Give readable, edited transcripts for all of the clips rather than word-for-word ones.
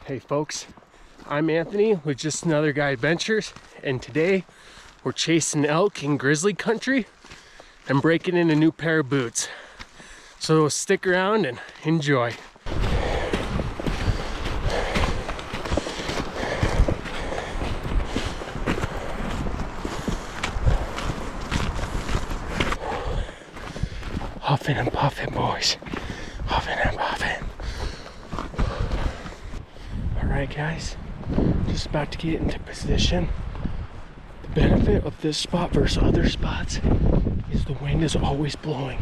Hey folks, I'm Anthony with Just Another Guy Adventures, and today we're chasing elk in grizzly country and breaking in a new pair of boots. So stick around and enjoy. Huffing and puffing, boys. Huffing and puffing. Alright guys, just about to get into position. The benefit of this spot versus other spots is the wind is always blowing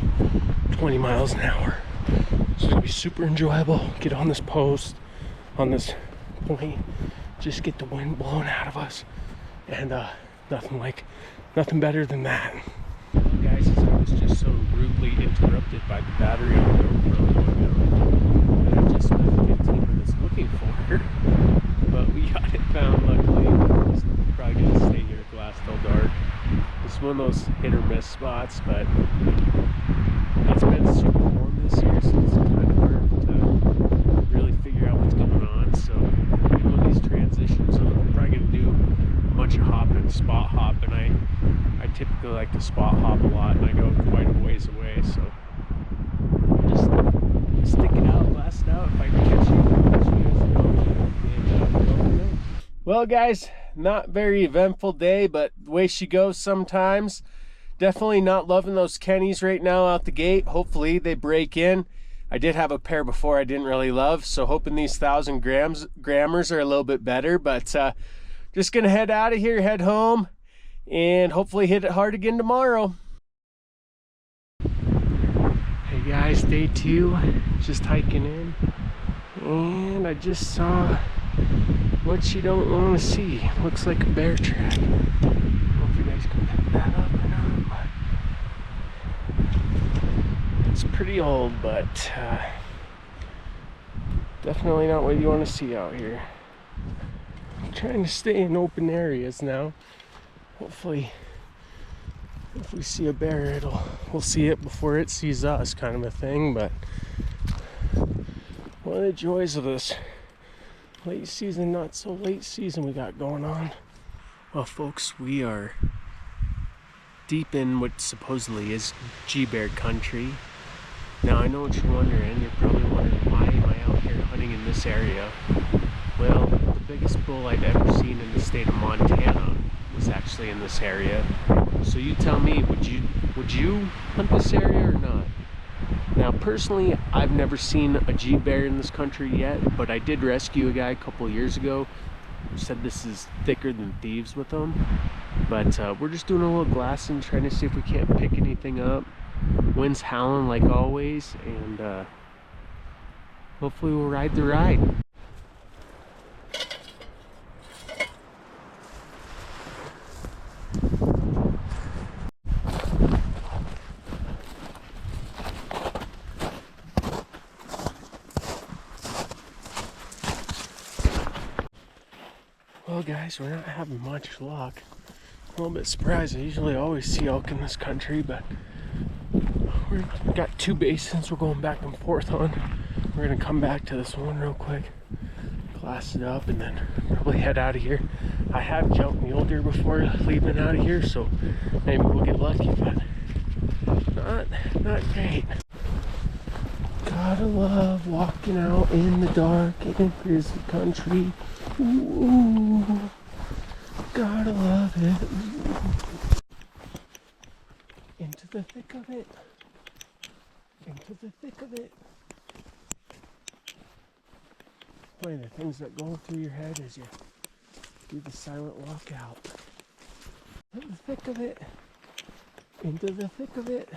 20 miles an hour. So it's gonna be super enjoyable. Get on this post, on this point, just get the wind blowing out of us. And nothing better than that. Well guys, as I was just so rudely interrupted by the battery on the GoPro going out, that I just spent 15 minutes looking for her. But we got it found luckily. We're probably gonna stay here glass till dark. It's one of those hit or miss spots, but it's been super warm this year, so it's kind of hard to really figure out what's going on. So doing these transitions, so I'm probably gonna do a bunch of hopping, spot hop, and I typically like to spot hop a lot, and I go quite a ways away. So just stick it out, blast it out. If I can catch you guys go. Well guys, not very eventful day, but the way she goes sometimes. Definitely not loving those Kennys right now out the gate. Hopefully they break in. I did have a pair before I didn't really love, so hoping these 1,000 grammars are a little bit better. But just gonna head out of here, head home, and hopefully hit it hard again tomorrow. Hey guys, day 2, just hiking in, and I just saw what you don't want to see. Looks like a bear track. I don't know if you guys can pick that up or not, but it's pretty old, but definitely not what you want to see out here. I'm trying to stay in open areas now. Hopefully, if we see a bear, we'll see it before it sees us, kind of a thing. But one of the joys of this late season, not so late season we got going on. Well folks, we are deep in what supposedly is G-bear country. Now I know what you're wondering. You're probably wondering, why am I out here hunting in this area? Well, the biggest bull I'd ever seen in the state of Montana was actually in this area. So you tell me, would you hunt this area or not? Now personally, I've never seen a G-bear in this country yet, but I did rescue a guy a couple of years ago who said this is thicker than thieves with them. But we're just doing a little glassing, trying to see if we can't pick anything up. Wind's howling like always, and hopefully we'll ride the ride. Well guys, we're not having much luck. A little bit surprised. I usually always see elk in this country, but we've got 2 basins we're going back and forth on. We're gonna come back to this one real quick, glass it up, and then probably head out of here. I have jumped mule deer before leaving out of here, so maybe we'll get lucky, but not great. Gotta love walking out in the dark in grizzly country. Ooh, gotta love it. Into the thick of it. Into the thick of it. One of the things that go through your head as you do the silent walk out. Into the thick of it. Into the thick of it.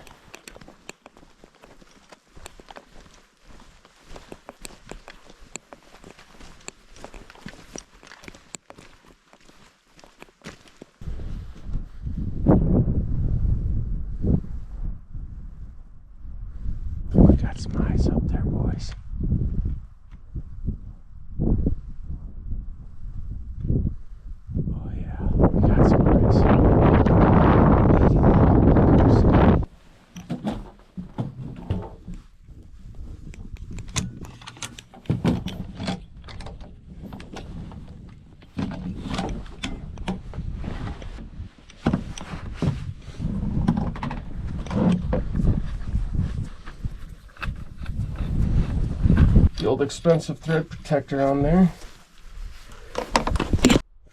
Got some eyes up there, boys. Oh yeah, we got some eyes. old expensive thread protector on there.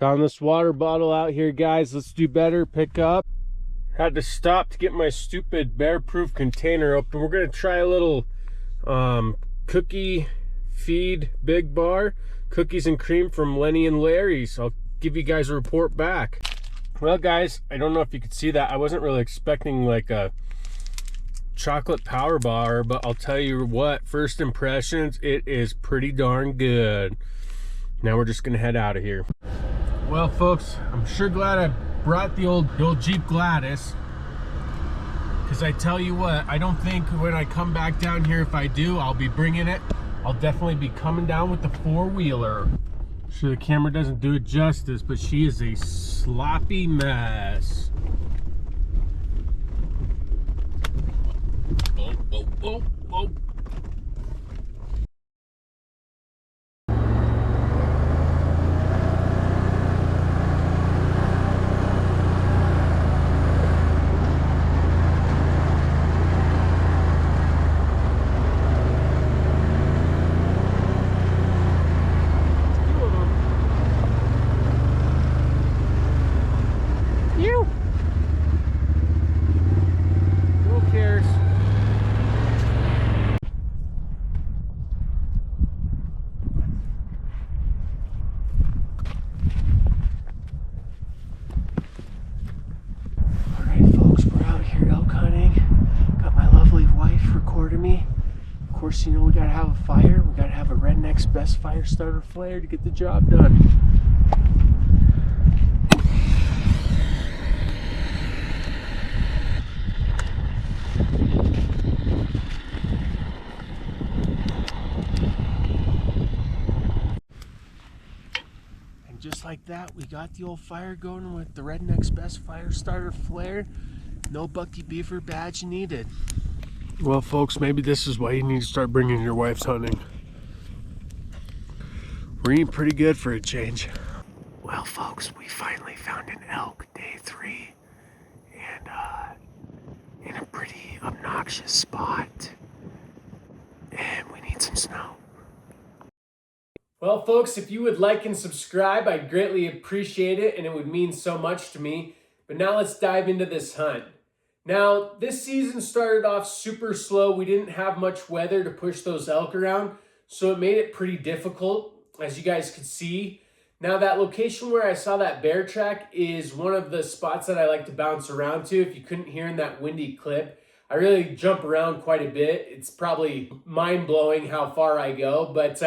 Found this water bottle out here, guys. Let's do better. Pick up. Had to stop to get my stupid bear-proof container open. We're gonna try a little cookie feed big bar, cookies and cream from Lenny and Larry's. I'll give you guys a report back. Well, guys, I don't know if you could see that. I wasn't really expecting like a chocolate power bar, but I'll tell you what, first impressions, it is pretty darn good. Now we're just gonna head out of here. Well, folks, I'm sure glad I brought the old Jeep Gladys, because I tell you what, I don't think when I come back down here, if I do, I'll be bringing it. I'll definitely be coming down with the four-wheeler. Sure, the camera doesn't do it justice, but she is a sloppy mess. Oh, oh, oh, oh. Of course, you know, we gotta have a fire. We gotta have a Rednecks best fire starter flare to get the job done. And just like that, we got the old fire going with the Rednecks best fire starter flare. No Bucky Beaver badge needed. Well, folks, maybe this is why you need to start bringing your wives hunting. We're eating pretty good for a change. Well, folks, we finally found an elk, day 3, and in a pretty obnoxious spot, and we need some snow. Well, folks, if you would like and subscribe, I'd greatly appreciate it, and it would mean so much to me. But now let's dive into this hunt. Now, this season started off super slow. We didn't have much weather to push those elk around, so it made it pretty difficult, as you guys could see. Now, that location where I saw that bear track is one of the spots that I like to bounce around to. If you couldn't hear in that windy clip, I really jump around quite a bit. It's probably mind-blowing how far I go, but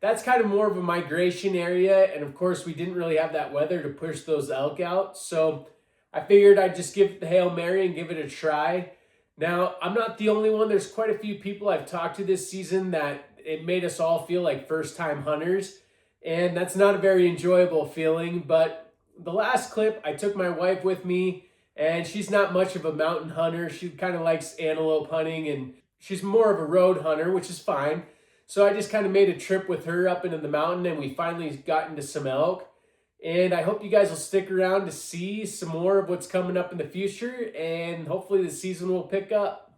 that's kind of more of a migration area, and of course, we didn't really have that weather to push those elk out, so I figured I'd just give it the Hail Mary and give it a try. Now, I'm not the only one. There's quite a few people I've talked to this season that it made us all feel like first-time hunters, and that's not a very enjoyable feeling. But the last clip, I took my wife with me, and she's not much of a mountain hunter. She kind of likes antelope hunting, and she's more of a road hunter, which is fine. So I just kind of made a trip with her up into the mountain, and we finally got into some elk. And I hope you guys will stick around to see some more of what's coming up in the future, and hopefully the season will pick up.